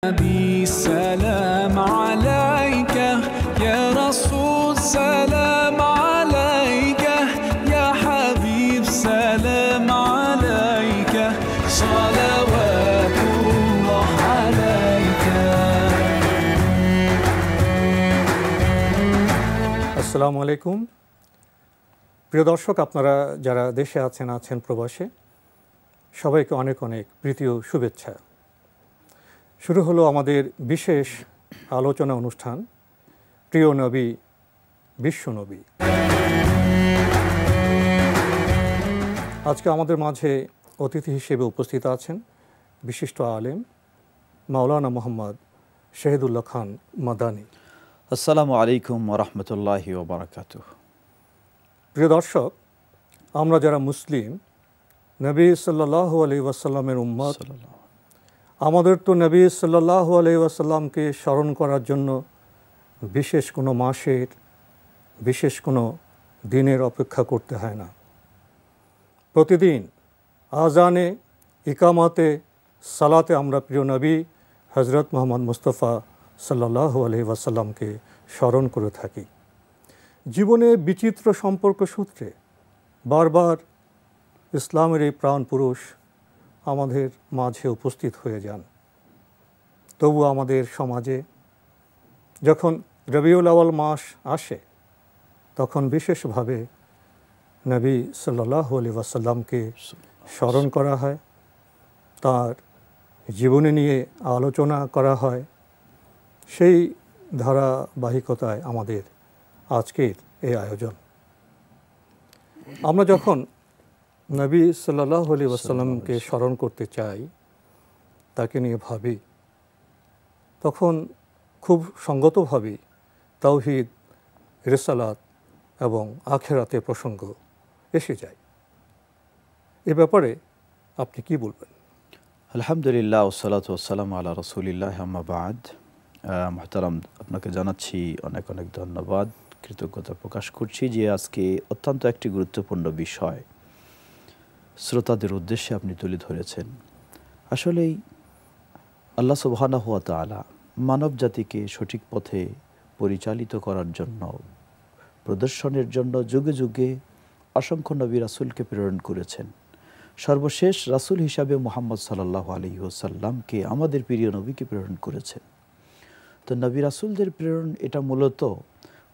سلام عليك يا رسول سلام عليك يا حبيب سلام عليك صلوات الله عليك আসসালামু আলাইকুম প্রিয় দর্শক, আপনারা যারা দেশে আছেন প্রবাসে, সবাইকে অনেক অনেক প্রীতি ও শুভেচ্ছা। শুরু হলো আমাদের বিশেষ আলোচনা অনুষ্ঠান প্রিয় নবী বিশ্বনবী। আজকে আমাদের মাঝে অতিথি হিসেবে উপস্থিত আছেন বিশিষ্ট আলেম মাওলানা মোহাম্মদ শহীদুল্লাহ খান মাদানী। আসসালামু আলাইকুম ওয়া রাহমাতুল্লাহি ওয়া বারাকাতুহু। প্রিয় দর্শক, আমরা যারা মুসলিম, নবী সাল্লাল্লাহু আলাইহি ওয়াসাল্লামের উম্মত, আমাদের তো নবী সাল্লাল্লাহু আলাইহি ওয়াসাল্লামকে স্মরণ করার জন্য বিশেষ কোনো মাসের, বিশেষ কোনো দিনের অপেক্ষা করতে হয় না। প্রতিদিন আজানে, ইকামাতে, সালাতে আমরা প্রিয় নবী হযরত মুহাম্মদ মুস্তাফা সাল্লাল্লাহু আলাইহি ওয়াসাল্লামকে স্মরণ করে থাকি। জীবনে বিচিত্র সম্পর্ক সূত্রে বারবার ইসলামের এই প্রাণ পুরুষ আমাদের মাঝে উপস্থিত হয়ে যান। তবু আমাদের সমাজে যখন রবিউল আউয়াল মাস আসে, তখন বিশেষভাবে নবী সাল্লাল্লাহু আলাইহি ওয়াসাল্লামকে স্মরণ করা হয়, তার জীবনী নিয়ে আলোচনা করা হয়। সেই ধারাবাহিকতায় আমাদের আজকের এই আয়োজন। আমরা যখন নবী সাল্লাল্লাহু আলাইহি ওয়াসাল্লামকে স্মরণ করতে চাই, তাকে নিয়ে ভাবি, তখন খুব সঙ্গতভাবেই তাওহীদ, রিসালাত এবং আখিরাতের প্রসঙ্গ এসে যায়। এ ব্যাপারে আপনি কি বলবেন? আলহামদুলিল্লাহ ওয়াসসালাতু ওয়াসসালামু আলা রাসূলিল্লাহ, আম্মা বা'দ। মুহতারাম, আপনাকে জানাচ্ছি অনেক অনেক ধন্যবাদ, কৃতজ্ঞতা প্রকাশ করছি যে আজকে অত্যন্ত একটি গুরুত্বপূর্ণ বিষয় শ্রোতাদের উদ্দেশ্যে আপনি তুলে ধরেছেন। আসলেই আল্লাহ সুবহানাহু ওয়া তাআলা মানব জাতিকে সঠিক পথে পরিচালিত করার জন্য, প্রদর্শনের জন্য যুগে যুগে অসংখ্য নবী রাসূলকে প্রেরণ করেছেন। সর্বশেষ রাসূল হিসাবে মুহাম্মদ সাল্লাল্লাহু আলাইহি ওয়াসাল্লামকে, আমাদের প্রিয় নবীকে প্রেরণ করেছেন। তো নবী রাসূলদের প্রেরণ এটা মূলত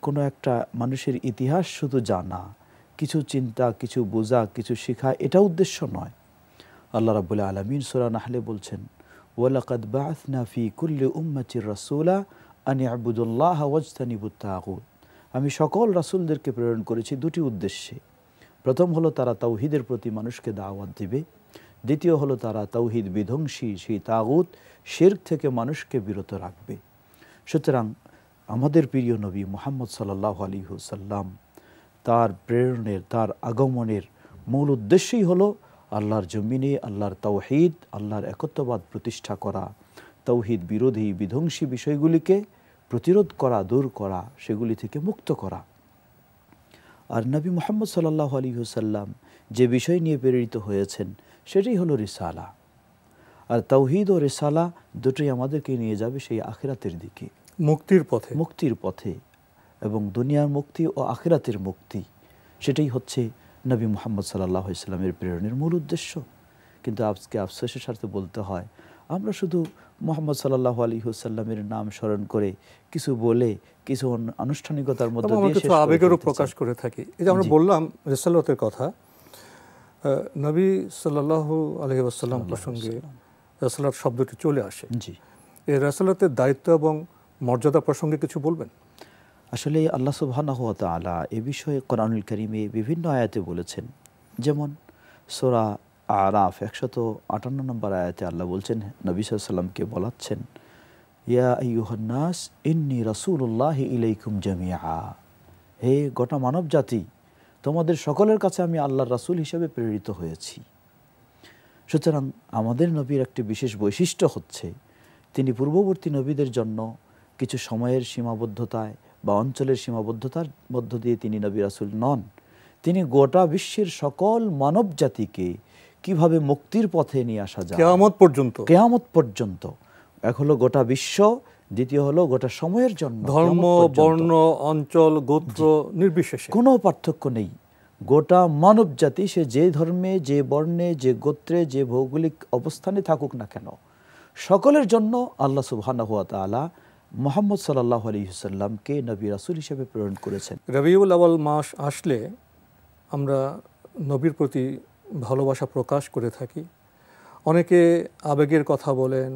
কোনো একটা মানুষের ইতিহাস শুধু জানা, কিছু চিন্তা, কিছু বোঝা, কিছু শেখা, এটা উদ্দেশ্য নয়। আল্লাহ রাব্বুল আলামিন সূরা নাহলে বলছেন, ওয়ালাকাদ বা'আথনা ফি কুল্লি উম্মাতির রাসূলা আন ই'বুদুল্লাহা ওয়াজতানিবুত তাগুত। আমি সকল রাসূলদেরকে প্রেরণ করেছি দুটি উদ্দেশ্যে। প্রথম হলো তারা তাওহীদের প্রতি মানুষকে দাওয়াত দিবে, দ্বিতীয় হলো তারা তাওহীদ বিধ্বংসী সেই তাগুত, শিরক থেকে মানুষকে বিরত রাখবে। সুতরাং আমাদের প্রিয় নবী মুহাম্মদ সাল্লাল্লাহু আলাইহি ওয়াসাল্লাম, তার প্রেরণের, তার আগমনের মূল উদ্দেশ্যই হলো আল্লাহর জমিনে আল্লাহর তাওহীদ, আল্লাহর একত্ববাদ প্রতিষ্ঠা করা, তাওহীদ বিরোধী বিধ্বংসী বিষয়গুলিকে প্রতিরোধ করা, দূর করা, সেগুলি থেকে মুক্ত করা। আর নবী মুহাম্মদ সাল্লাল্লাহু আলাইহি ওয়াসাল্লাম যে বিষয় নিয়ে প্রেরিত হয়েছেন সেটাই হলো রিসালা। আর তাওহীদ ও রিসালা দুটোই আমাদেরকে নিয়ে যাবে সেই আখিরাতের দিকে, মুক্তির পথে এবং দুনিয়ার মুক্তি ও আখিরাতের মুক্তি। সেটাই হচ্ছে নবী মুহাম্মদ সাল্লাল্লাহু আলাইহি ওয়াসাল্লামের প্রেরণের মূল উদ্দেশ্য। কিন্তু আজকে আফসোসের সাথে বলতে হয়, আমরা শুধু মুহাম্মদ সাল্লাল্লাহু আলাইহি ওয়াসাল্লামের নাম স্মরণ করে, কিছু বলে, কিছু আনুষ্ঠানিকতার মধ্যে দিয়ে কিছু আবেগেরও প্রকাশ করে থাকি। এই যে আমরা বললাম রিসালাতের কথা, নবী সাল্লাল্লাহু আলাইহি ওয়াসাল্লাম প্রসঙ্গে রিসালাত শব্দটি চলে আসে। জি, এই রিসালাতের দায়িত্ব এবং মর্যাদা প্রসঙ্গে কিছু বলবেন? আসলে আল্লাহ সুবহানাহু ওয়া তাআলা এ বিষয়ে কোরআনুল কারীমে বিভিন্ন আয়াতে বলেছেন। যেমন সূরা আরাফ 158 নম্বর আয়াতে আল্লাহ বলছেন, নবী সাল্লাল্লাহু আলাইহি ওয়াসাল্লামকে বলাচ্ছেন, ইয়া আইয়ুহান নাস ইন্নী রাসূলুল্লাহি ইলাইকুম জামিআ। হে গোটা মানব জাতি, তোমাদের সকলের কাছে আমি আল্লাহর রাসূল হিসেবে প্রেরিত হয়েছি। সুতরাং আমাদের নবীর একটি বিশেষ বৈশিষ্ট্য হচ্ছে, তিনি পূর্ববর্তী নবীদের জন্য কিছু সময়ের সীমাবদ্ধতায় বা অঞ্চলের সীমাবদ্ধতার মধ্য দিয়ে তিনি নবী রাসূল নন। তিনি গোটা বিশ্বের সকল মানব জাতিকে কিভাবে মুক্তির পথে নিয়ে আসা যায়, কিয়ামত পর্যন্ত এক হলো গোটা বিশ্ব, দ্বিতীয় হলো গোটা সময়ের জন্য, ধর্ম, কিয়ামত পর্যন্ত। বর্ণ, অঞ্চল, গোত্র নির্বিশেষে কোনো পার্থক্য নেই। গোটা মানব জাতি সে যে ধর্মে, যে বর্ণে, যে গোত্রে, যে ভৌগোলিক অবস্থানে থাকুক না কেন, সকলের জন্য আল্লাহ সুবহানাহু ওয়া তাআলা মুহাম্মদ সাল্লাল্লাহু আলাইহি ওয়াসাল্লামকে নবী রাসূল হিসেবে প্রেরণ করেছেন। রবিউল আউয়াল মাস আসলে আমরা নবীর প্রতি ভালোবাসা প্রকাশ করে থাকি। অনেকে আবেগের কথা বলেন,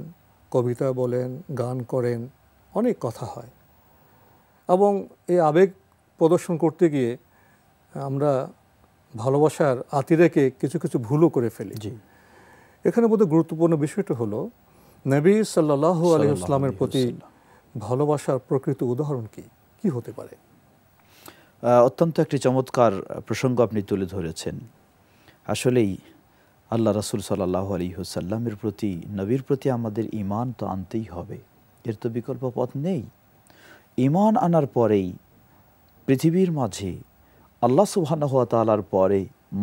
কবিতা বলেন, গান করেন, অনেক কথা হয়, এবং এই আবেগ প্রদর্শন করতে গিয়ে আমরা ভালোবাসার আতিরেকে কিছু কিছু ভুলও করে ফেলি। জি, এখানে বোধহয় গুরুত্বপূর্ণ বিষয়টা হলো নবী সাল্লাল্লাহু আলাইহি ওয়াসাল্লামের প্রতি ভালোবাসার প্রকৃত উদাহরণ কি হতে পারে? অত্যন্ত একটি চমৎকার প্রসঙ্গ আপনি তুলে ধরেছেন। আসলেই আল্লাহ রাসূল সাল্লাল্লাহু আলাইহি ওয়াসাল্লামের প্রতি, নবীর প্রতি আমাদের ঈমান তো আনতেই হবে, এর তো বিকল্প পথ নেই। ঈমান আনার পরেই পৃথিবীর মাঝে আল্লাহ সুবহানাহু ওয়া তাআলার পরে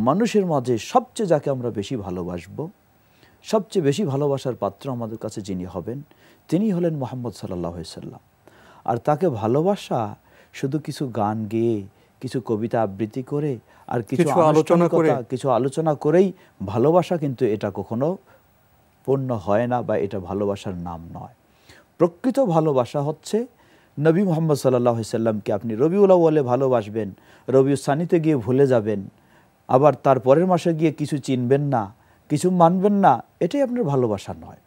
মানুষের মাঝে সবচেয়ে যাকে আমরা বেশি ভালোবাসব, সবচেয়ে বেশি ভালোবাসার পাত্র আমাদের কাছে যিনি হবেন, তিনি হলেন মুহাম্মদ সাল্লাল্লাহু আলাইহি ওয়াসাল্লাম। আর তাকে ভালোবাসা শুধু কিছু গান গেয়ে, কিছু কবিতা আবৃত্তি করে, আর কিছু আলোচনা করেই ভালোবাসা, কিন্তু এটা কখনো পূর্ণ হয় না, বা এটা ভালোবাসার নাম নয়। প্রকৃত ভালোবাসা হচ্ছে নবী মুহাম্মদ সাল্লাল্লাহু আলাইহি ওয়াসাল্লামকে আপনি রবিউল আউয়ালে ভালোবাসবেন, রবিউল সানিতে গিয়ে ভুলে যাবেন, আবার তার পরের মাসে গিয়ে কিছু চিনবেন না, কিছু মানবেন না, এটাই আপনার ভালোবাসা নয়।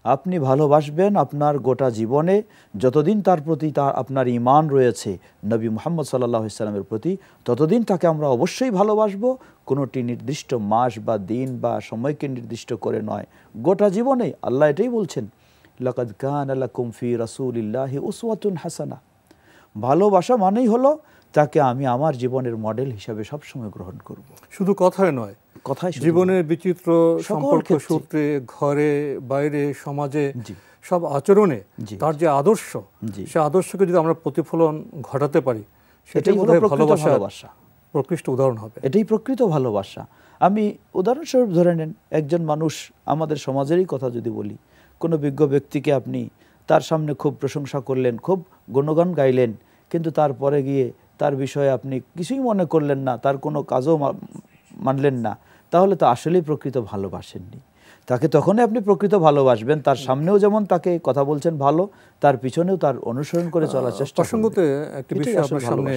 আপনি ভালোবাসবেন আপনার গোটা জীবনে, যতদিন তার প্রতি আপনার ঈমান রয়েছে নবী মুহাম্মদ সাল্লাল্লাহু আলাইহি ওয়াসাল্লামের প্রতি, ততদিন তাকে আমরা অবশ্যই ভালোবাসবো। কোনোটি নির্দিষ্ট মাস বা দিন বা সময়কে নির্দিষ্ট করে নয়, গোটা জীবনে। আল্লাহ এটাই বলছেন, লাকাদ কানা লাকুম ফি রাসূলিল্লাহি উসওয়াতুন হাসানাহ। ভালোবাসা মানেই হলো তাকে আমি আমার জীবনের মডেল হিসাবে সবসময় গ্রহণ করব। শুধু কথায় নয়, কথায়, জীবনের বিচিত্র সম্পর্ক সূত্রে, ঘরে বাইরে, সমাজে, সব আচরণে তার যে আদর্শ, সে আদর্শকে যদি আমরা প্রতিফলন ঘটাতে পারি, সেটাই হলো ভালোবাসা প্রকৃষ্ট উদাহরণ হবে। এটাই প্রকৃত ভালোবাসা। আমি উদাহরণস্বরূপ ধরে নেন, একজন মানুষ, আমাদের সমাজেরই কথা যদি বলি, কোনো বিজ্ঞ ব্যক্তিকে আপনি তার সামনে খুব প্রশংসা করলেন, খুব গুণগান গাইলেন, কিন্তু তারপরে গিয়ে তার বিষয়ে আপনি কিছুই মনে করলেন না, তার কোনো কাজও মানলেন না, তাহলে তো আসলেই প্রকৃত ভালোবাসেননি। তাকে তখনই আপনি প্রকৃত ভালোবাসবেন, তার সামনেও যেমন তাকে কথা বলছেন ভালো, তার পিছনেও তার অনুসরণ করে চলার চেষ্টা করবেন। প্রসঙ্গতে একটি বিষয় আপনার সামনে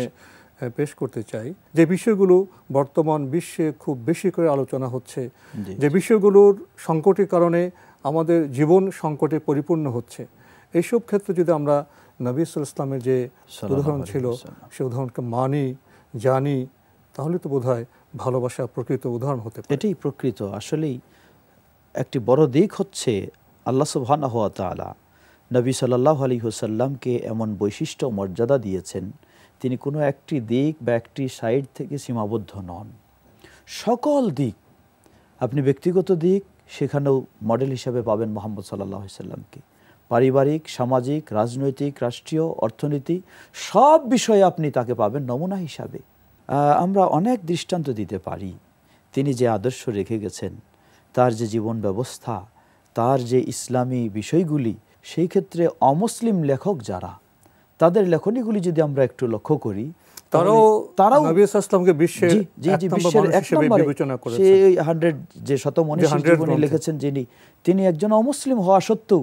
পেশ করতে চাই, যে বিষয়গুলো বর্তমান বিশ্বে খুব বেশি করে আলোচনা হচ্ছে, যে বিষয়গুলোর সংকটের কারণে আমাদের জীবন সংকটে পরিপূর্ণ হচ্ছে, এইসব ক্ষেত্রে যদি আমরা নবী সাল্লাল্লাহু আলাইহি ওয়াসাল্লামের যে উদাহরণ ছিল সে উদাহরণকে মানি, জানি, তাহলে তো বোধহয় ভালোবাসা প্রকৃত উদাহরণ হতে পারে। এটাই প্রকৃত। আসলেই একটি বড় দিক হচ্ছে আল্লাহ সুবহানাহু ওয়া তাআলা নবী সাল্লাল্লাহু আলাইহি ওয়াসাল্লামকে এমন বৈশিষ্ট্য মর্যাদা দিয়েছেন, তিনি কোনো একটি দিক বা একটি সাইড থেকে সীমাবদ্ধ নন। সকল দিক, আপনি ব্যক্তিগত দিক, সেখানেও মডেল হিসাবে পাবেন মুহাম্মদ সাল্লাল্লাহু আলাইহি ওয়াসাল্লামকে। পারিবারিক, সামাজিক, রাজনৈতিক, রাষ্ট্রীয়, অর্থনীতি, সব বিষয়ে আপনি তাকে পাবেন নমুনা হিসাবে। আমরা অনেক দৃষ্টান্ত দিতে পারি। তিনি যে আদর্শ রেখে গেছেন, তার যে জীবন ব্যবস্থা, তার যে ইসলামী বিষয়গুলি, সেই ক্ষেত্রে অমুসলিম লেখক যারা, তাদের লেখনীগুলি যদি আমরা একটু লক্ষ্য করি, তারাও নবী সাল্লাল্লাহু বিশ্বের এক নম্বরে বিবেচনা করেছেন। সেই 100 যে শতমনীষীর জীবনী লিখেছেন যিনি, তিনি একজন অমুসলিম হওয়া সত্ত্বেও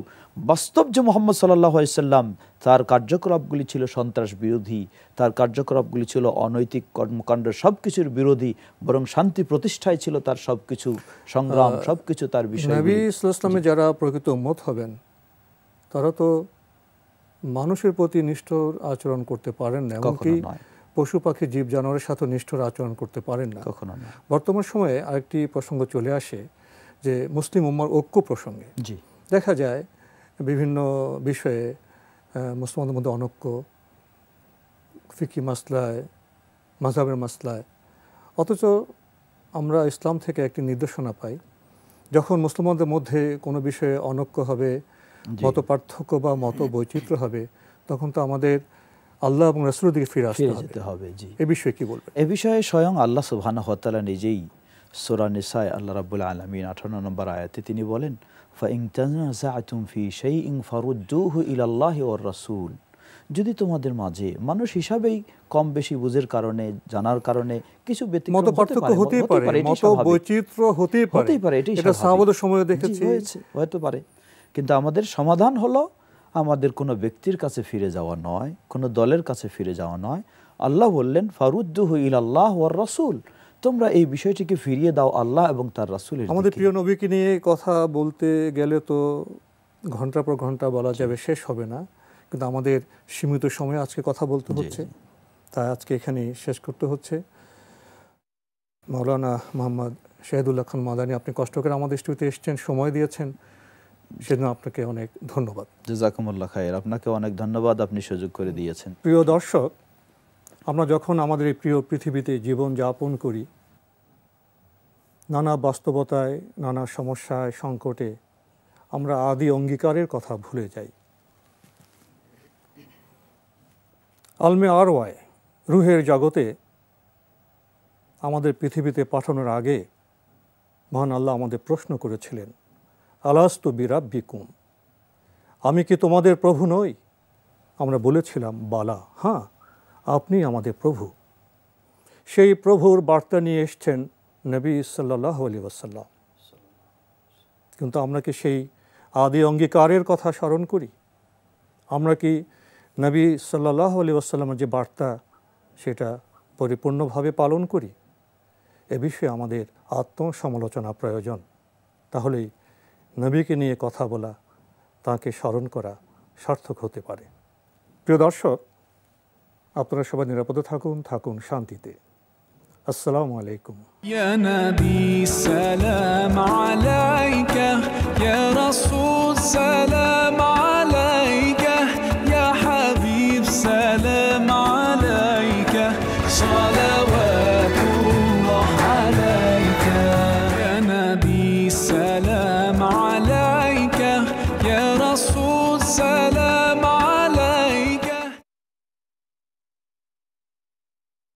বাস্তব যে মুহাম্মদ সাল্লাল্লাহু আলাইহি ওয়াসাল্লাম, তার কার্যকলাপগুলি ছিল সন্ত্রাস বিরোধী, তার কার্যকলাপগুলি ছিল অনৈতিক কর্মকাণ্ডের সবকিছুর বিরোধী, বরং শান্তি প্রতিষ্ঠায় ছিল তার সবকিছু সংগ্রাম, সবকিছু তার বিষয়। নবী সাল্লাল্লাহু আলাইহি ওয়াসাল্লামের যারা প্রকৃত উম্মত হবেন, তারা তো মানুষের প্রতি নিষ্ঠুর আচরণ করতে পারেন না, এমনকি পশু পাখি জীব জানোয়ারের সাথে নিষ্ঠুর আচরণ করতে পারেন না। কখনো না। বর্তমান সময়ে আরেকটি প্রসঙ্গ চলে আসে, যে মুসলিম উম্মার ঐক্য প্রসঙ্গে। দেখা যায় বিভিন্ন বিষয়ে মুসলমানদের মধ্যে অনৈক্য, ফিকি মাসলায়, মাযহাবের মাসলায়, অথচ আমরা ইসলাম থেকে একটি নির্দেশনা পাই, যখন মুসলমানদের মধ্যে কোনো বিষয়ে অনৈক্য হবে, মত পার্থক্য বা মত বৈচিত্র্য হবে, তখন তো আমাদের আল্লাহ এবং রাসূলের দিকে ফিরে আসতে হবে। এই বিষয়ে কি বলবেন? এ বিষয়ে স্বয়ং আল্লাহ সুবহানাহু ওয়া তাআলা নিজেই সূরা নিসায় আল্লাহ রাব্বুল আলামিন 58 নম্বর আয়াতে তিনি বলেন, ফাইন তানাযাতুম ফি শাইইন ফারুদ্দুহু ইলাল্লাহি ওয়ার রাসূল। যদি তোমাদের মাঝে মানুষ হিসাবেই কম বেশি বুঝের কারণে, জানার কারণে কিছু ব্যতিক্রম মত পার্থক্য হতেই পারে, মত বৈচিত্র্য হতেই পারে, এটা সাহাবাদের সময় দেখেছি, হতে পারে। কিন্তু আমাদের সমাধান হলো আমাদের কোনো ব্যক্তির কাছে ফিরে যাওয়া নয়, কোনো দলের কাছে ফিরে যাওয়া নয়। আল্লাহ বললেন ফারুদ্দুহু ইলাল্লাহ ওয়ার রাসূল, তোমরা এই বিষয়টিকে ফিরিয়ে দাও আল্লাহ এবং তার রাসূলের দিকে। আমাদের প্রিয় নবীকে নিয়ে কথা বলতে গেলে তো ঘন্টার পর ঘন্টা বলা যাবে, শেষ হবে না। কিন্তু আমাদের সীমিত সময়ে আজকে কথা বলতে হচ্ছে, তাই আজকে এখানে শেষ করতে হচ্ছে। মাওলানা মোহাম্মদ শহীদুল্লাহ খান মাদানী, আপনি কষ্ট করে আমাদের স্টুডিওতে এসেছেন, সময় দিয়েছেন, সেজন্য আপনাকে অনেক ধন্যবাদ। জাযাকুমুল্লাহ খায়র, আপনাকে অনেক ধন্যবাদ, আপনি সুযোগ করে দিয়েছেন। প্রিয় দর্শক, আমরা যখন আমাদের এই প্রিয় পৃথিবীতে জীবন যাপন করি, নানা বাস্তবতায়, নানা সমস্যায়, সংকটে আমরা আদি অঙ্গীকারের কথা ভুলে যাই। আলমে আরওয়ায়, রুহের জগতে আমাদের পৃথিবীতে পাঠানোর আগে মহান আল্লাহ আমাদের প্রশ্ন করেছিলেন, আলাস্তু বিরাব্বিকুম, আমি কি তোমাদের প্রভু নই? আমরা বলেছিলাম বালা, হ্যাঁ আপনি আমাদের প্রভু। সেই প্রভুর বার্তা নিয়ে এসছেন নবী সাল্লাল্লাহু আলাইহি ওয়াসাল্লাম। কিন্তু আমরা কি সেই আদি অঙ্গীকারের কথা স্মরণ করি? আমরা কি নবী সাল্লাল্লাহু আলাইহি ওয়াসাল্লামের যে বার্তা সেটা পরিপূর্ণভাবে পালন করি? এ বিষয়ে আমাদের আত্মসমালোচনা প্রয়োজন। তাহলেই নবীকে নিয়ে কথা বলা, তাকে স্মরণ করা সার্থক হতে পারে। প্রিয় দর্শক, আপনারা সবাই নিরাপদে থাকুন শান্তিতে। আসসালামু আলাইকুম। ইয়া নবী সালাম আলাইকা, ইয়া রাসূল সালাম আলাইকা, ইয়া হাবিব সালাম আলাইকা, সালাওয়াতুল্লাহ আলাইকা। ইয়া নবী সালাম আলাইকা, ইয়া রাসূল সালাম